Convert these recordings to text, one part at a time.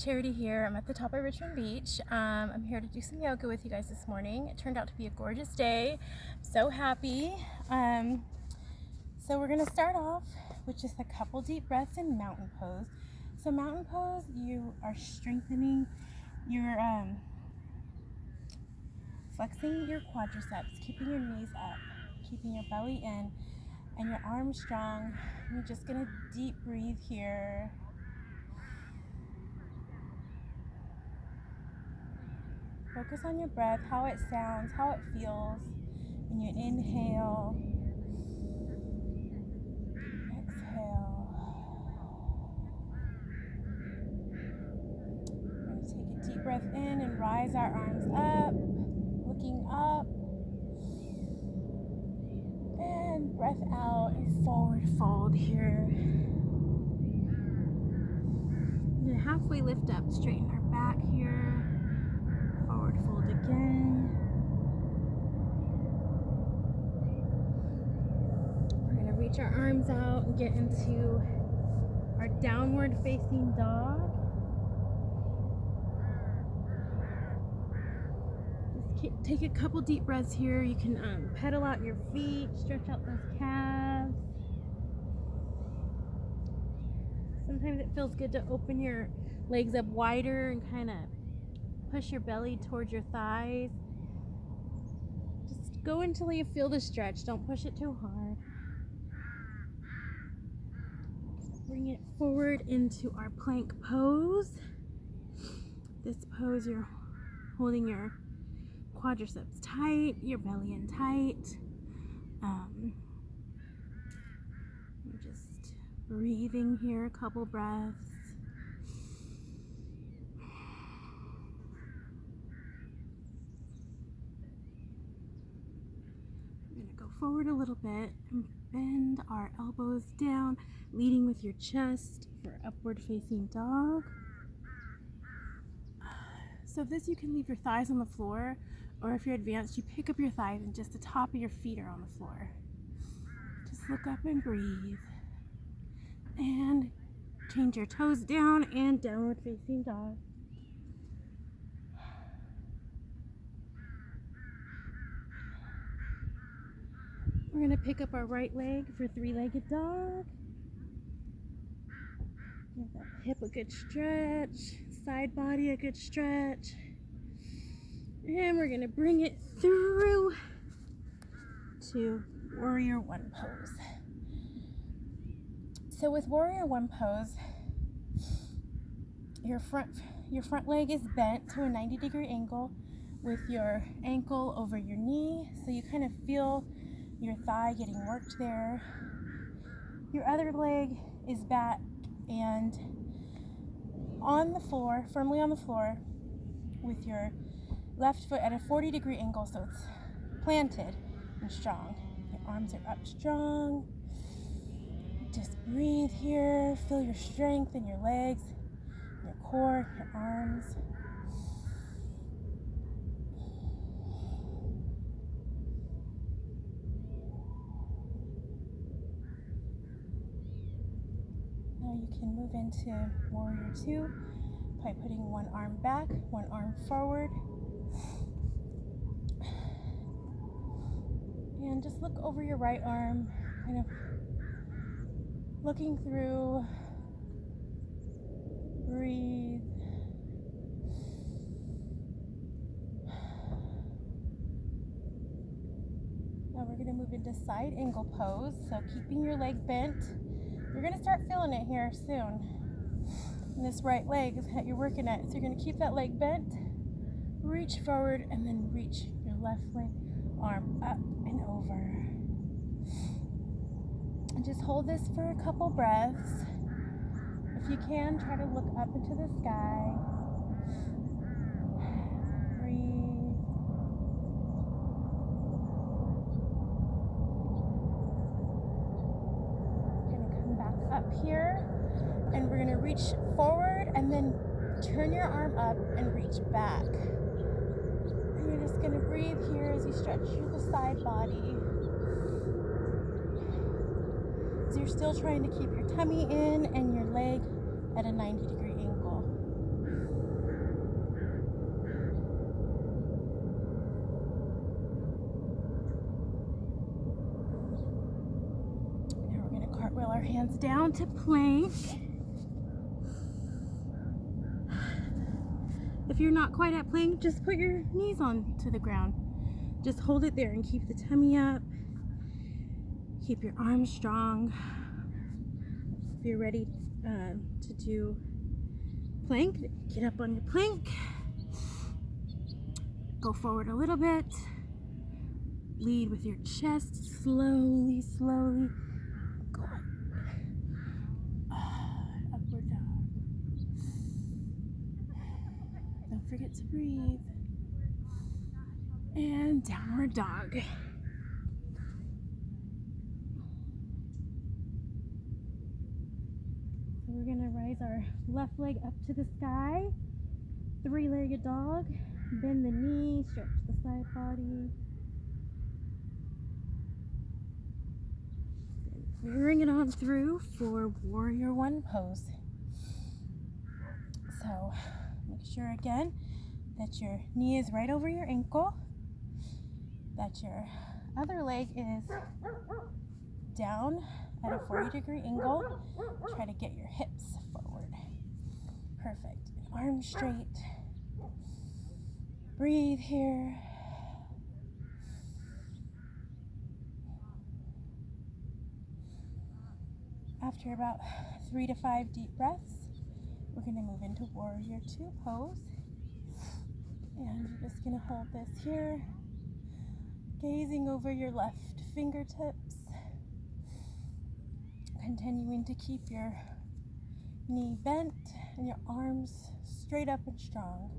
Charity here. I'm at the top of Richmond Beach. I'm here to do some yoga with you guys this morning. It turned out to be a gorgeous day. I'm so happy. So we're going to start off with just a couple deep breaths in mountain pose. So mountain pose, you are strengthening your, flexing your quadriceps, keeping your knees up, keeping your belly in, and your arms strong. You're just going to deep breathe here. Focus on your breath, how it sounds, how it feels when you inhale, exhale. We're going to take a deep breath in and rise our arms up, looking up. And breath out and forward fold here. And halfway lift up, straighten our back here. Forward fold again. We're going to reach our arms out and get into our downward facing dog. Just take a couple deep breaths here. You can pedal out your feet, stretch out those calves. Sometimes it feels good to open your legs up wider and kind of push your belly towards your thighs. Just go until you feel the stretch. Don't push it too hard. Bring it forward into our plank pose. This pose, you're holding your quadriceps tight, your belly in tight. You're just breathing here, a couple breaths. Forward a little bit and bend our elbows down, leading with your chest for upward facing dog. So this, you can leave your thighs on the floor, or if you're advanced, you pick up your thighs and just the top of your feet are on the floor. Just look up and breathe. And change your toes down and downward facing dog. We're going to pick up our right leg for three-legged dog. Give that hip a good stretch, side body a good stretch. And we're going to bring it through to Warrior One pose. So with Warrior One pose, your front leg is bent to a 90-degree angle with your ankle over your knee, so you kind of feel your thigh getting worked there. Your other leg is back and on the floor, firmly on the floor, with your left foot at a 40-degree angle, so it's planted and strong. Your arms are up strong. Just breathe here. Feel your strength in your legs, your core, your arms. Now you can move into Warrior Two by putting one arm back, one arm forward. And just look over your right arm, kind of looking through. Breathe. Now we're going to move into side angle pose. So keeping your leg bent. You're going to start feeling it here soon. And this right leg that you're working at. So you're going to keep that leg bent, reach forward, and then reach your left leg arm up and over. And just hold this for a couple breaths. If you can, try to look up into the sky. Breathe. We're going to come back up here, and we're going to reach forward and then turn your arm up and reach back. And you're just going to breathe here as you stretch through the side body. So you're still trying to keep your tummy in and your leg at a 90-degree angle. cartwheel our hands down to plank. If you're not quite at plank, just put your knees onto the ground. Just hold it there and keep the tummy up. Keep your arms strong. If you're ready to do plank, get up on your plank. Go forward a little bit. Lead with your chest, slowly, slowly. Go on. Upward dog. Don't forget to breathe. And downward dog. So we're gonna rise our left leg up to the sky. Three-legged dog. Bend the knee, stretch the side body. Bring it on through for Warrior One pose. So make sure again that your knee is right over your ankle, that your other leg is down at a 40-degree angle. Try to get your hips forward. Perfect. Arms straight. Breathe here. After about 3 to 5 deep breaths, we're going to move into Warrior Two pose. And you're just going to hold this here, gazing over your left fingertips, continuing to keep your knee bent and your arms straight up and strong.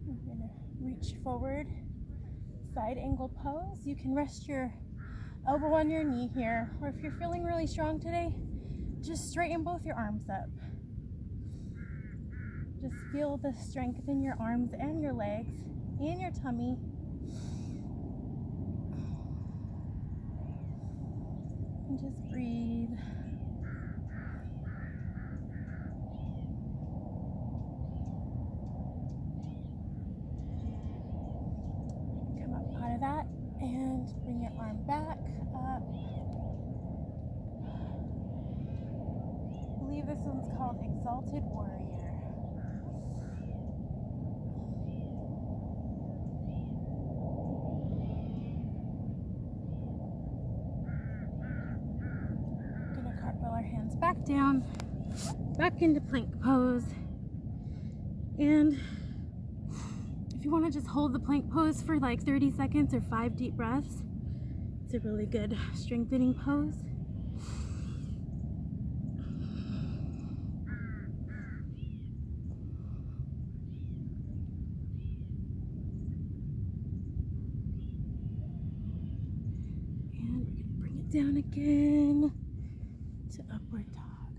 We're going to reach forward, side angle pose. You can rest your elbow on your knee here, or if you're feeling really strong today, just straighten both your arms up. Just feel the strength in your arms and your legs and your tummy. And just breathe. Come up out of that and bring your arm back up. I believe this one's called Exalted Warrior. Gonna cartwheel our hands back down, back into plank pose. And if you want to just hold the plank pose for like 30 seconds or 5 deep breaths, it's a really good strengthening pose. And we're going to bring it down again to upward dog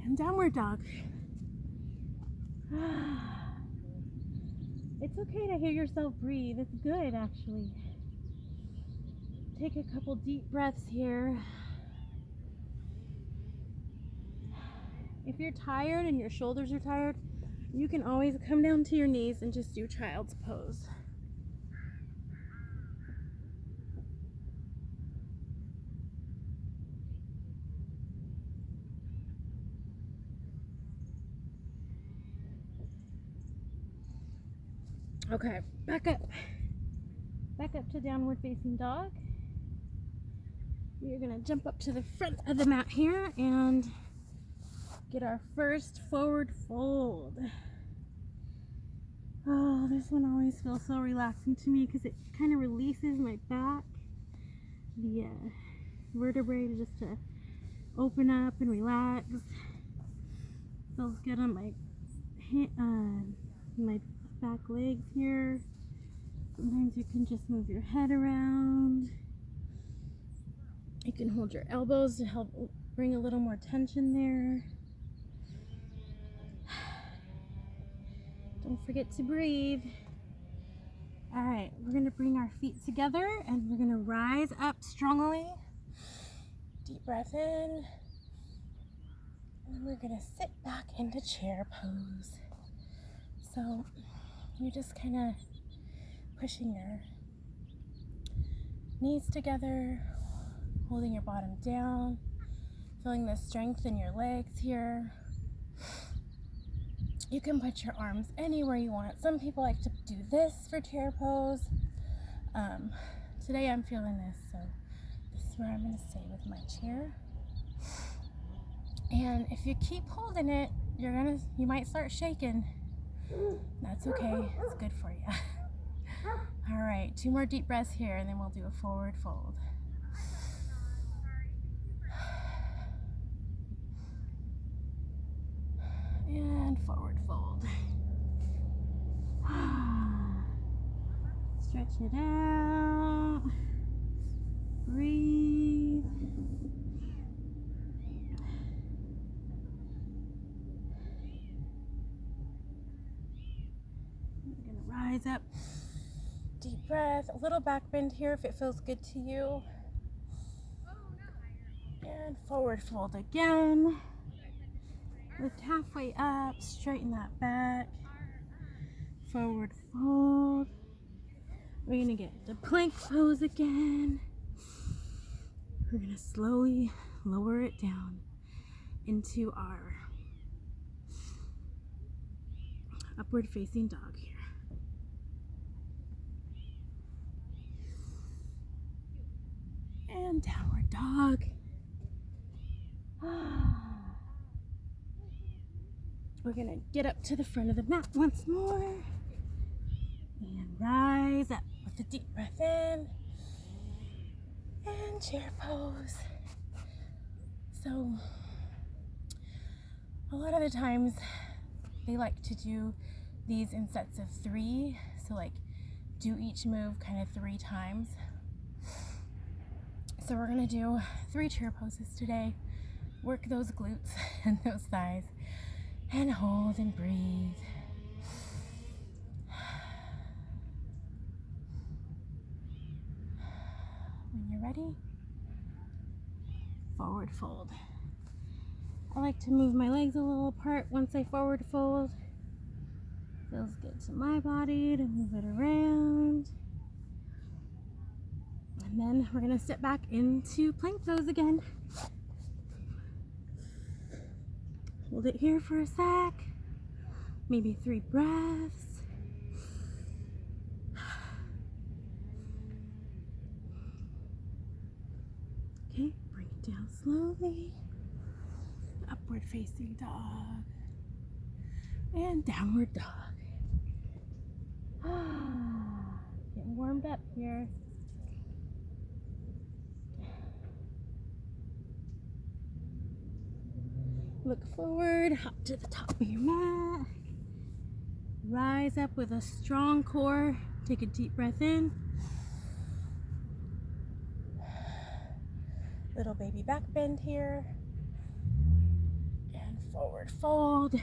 and downward dog. It's okay to hear yourself breathe. It's good, actually. Take a couple deep breaths here. If you're tired and your shoulders are tired, you can always come down to your knees and just do child's pose. Okay, back up. Back up to downward facing dog. We're gonna jump up to the front of the mat here and get our first forward fold. Oh, this one always feels so relaxing to me because it kind of releases my back, the vertebrae just to open up and relax. Feels good on my back legs here. Sometimes you can just move your head around. You can hold your elbows to help bring a little more tension there. Don't forget to breathe. All right, we're gonna bring our feet together and we're gonna rise up strongly. Deep breath in. And we're gonna sit back into chair pose. So you're just kind of pushing your knees together, holding your bottom down, feeling the strength in your legs here. You can put your arms anywhere you want. Some people like to do this for chair pose. Today I'm feeling this, so this is where I'm going to stay with my chair. And if you keep holding it, you might start shaking. That's okay. It's good for you. All right, 2 more deep breaths here, and then we'll do a forward fold. And forward fold. Stretch it out. Breathe. We're gonna rise up. Deep breath. A little back bend here if it feels good to you. And forward fold again. Lift halfway up, straighten that back. Forward fold. We're gonna get to plank pose again. We're gonna slowly lower it down into our upward facing dog here. And downward dog. We're gonna get up to the front of the mat once more and rise up with a deep breath in and chair pose. So a lot of the times they like to do these in sets of 3, so like do each move kind of 3 times. So we're gonna do 3 chair poses today. Work those glutes and those thighs. And hold and breathe. When you're ready, forward fold. I like to move my legs a little apart once I forward fold. Feels good to my body to move it around. And then we're gonna step back into plank pose again. Hold it here for a sec, maybe 3 breaths. Okay, bring it down slowly. Upward facing dog and downward dog. Getting warmed up here. Look forward, hop to the top of your mat. Rise up with a strong core. Take a deep breath in. Little baby back bend here. And forward fold.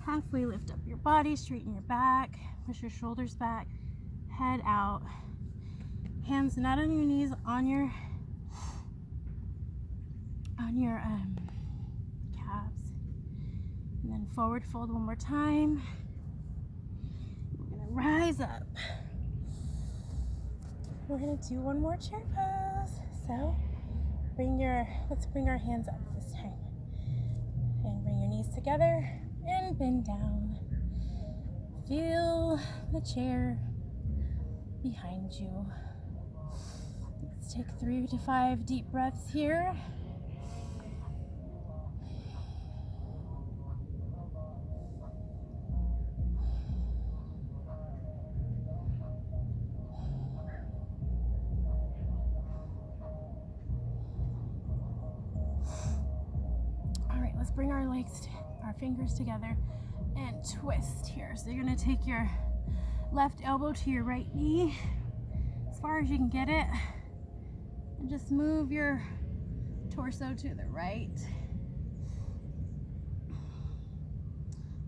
Halfway lift up your body, straighten your back, push your shoulders back, head out. Hands not on your knees, on your calves. And then forward fold one more time. We're gonna rise up. We're gonna do one more chair pose. So let's bring our hands up this time. And bring your knees together and bend down. Feel the chair behind you. Let's take 3 to 5 deep breaths here. Let's bring our fingers together and twist here. So you're gonna take your left elbow to your right knee as far as you can get it, and just move your torso to the right.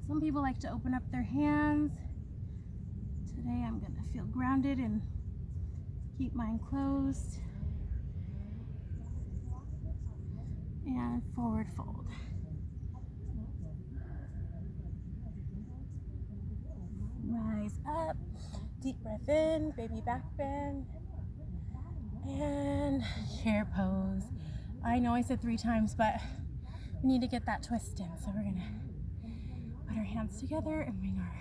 Some people like to open up their hands. Today I'm gonna feel grounded and keep mine closed. and forward fold. Rise up, deep breath in, baby back bend, and chair pose. I know I said 3 times, but we need to get that twist in. So we're gonna put our hands together and bring our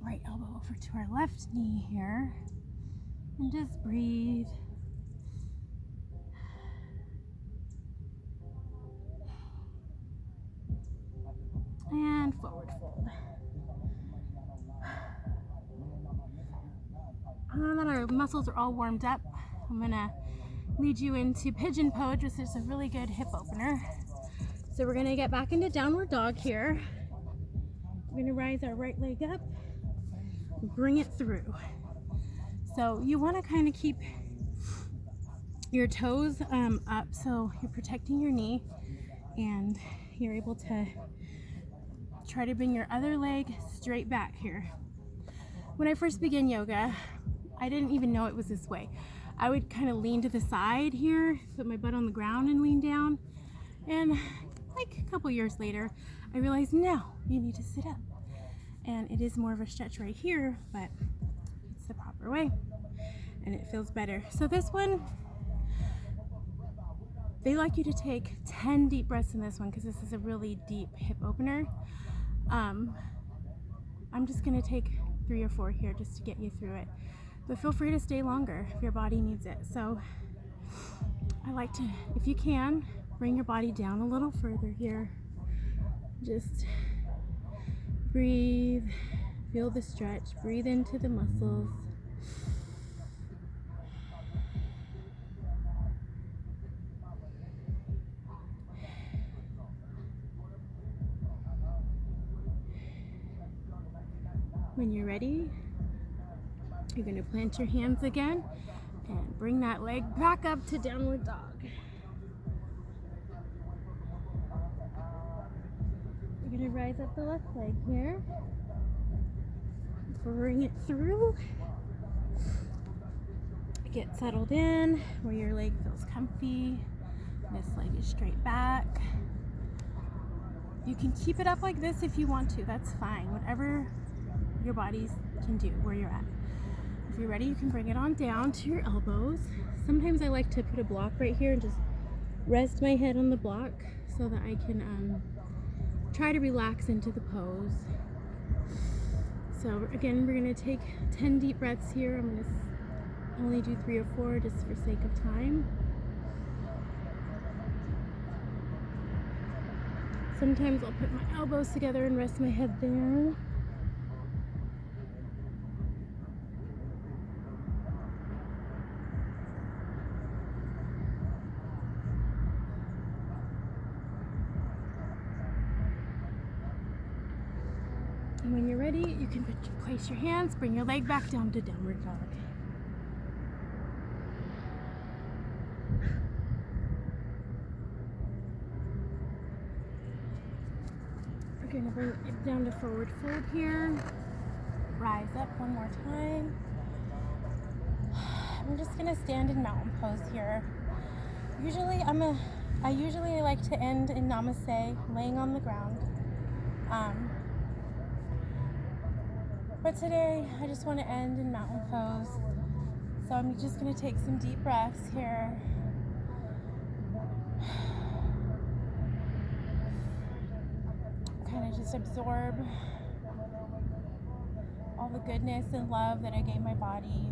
right elbow over to our left knee here, and just breathe. And forward fold. Now that our muscles are all warmed up, I'm gonna lead you into pigeon pose, which is a really good hip opener. So we're gonna get back into downward dog here. We're gonna rise our right leg up, bring it through. So you wanna kind of keep your toes up so you're protecting your knee, and you're able to try to bring your other leg straight back here. When I first began yoga, I didn't even know it was this way. I would kind of lean to the side here, put my butt on the ground and lean down. And like a couple years later, I realized, no, you need to sit up. And it is more of a stretch right here, but it's the proper way and it feels better. So this one, they like you to take 10 deep breaths in this one because this is a really deep hip opener. I'm just gonna take 3 or 4 here just to get you through it. But feel free to stay longer if your body needs it. So I like to, if you can, bring your body down a little further here. Just breathe, feel the stretch, breathe into the muscles. When you're ready, you're going to plant your hands again and bring that leg back up to downward dog. You're going to rise up the left leg here. Bring it through. Get settled in where your leg feels comfy. This leg is straight back. You can keep it up like this if you want to. That's fine. Whatever your body can do where you're at. If you're ready, you can bring it on down to your elbows. Sometimes I like to put a block right here and just rest my head on the block so that I can try to relax into the pose. So again, we're going to take 10 deep breaths here. I'm going to only do 3 or 4 just for sake of time. Sometimes I'll put my elbows together and rest my head there. And when you're ready, you can place your hands, bring your leg back down to downward dog. We're going to bring it down to forward fold here. Rise up one more time. I'm just going to stand in mountain pose here. I usually like to end in namaste, laying on the ground. But today, I just want to end in mountain pose. So I'm just going to take some deep breaths here. Kind of just absorb all the goodness and love that I gave my body.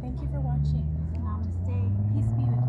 Thank you for watching. Namaste. Peace be with you.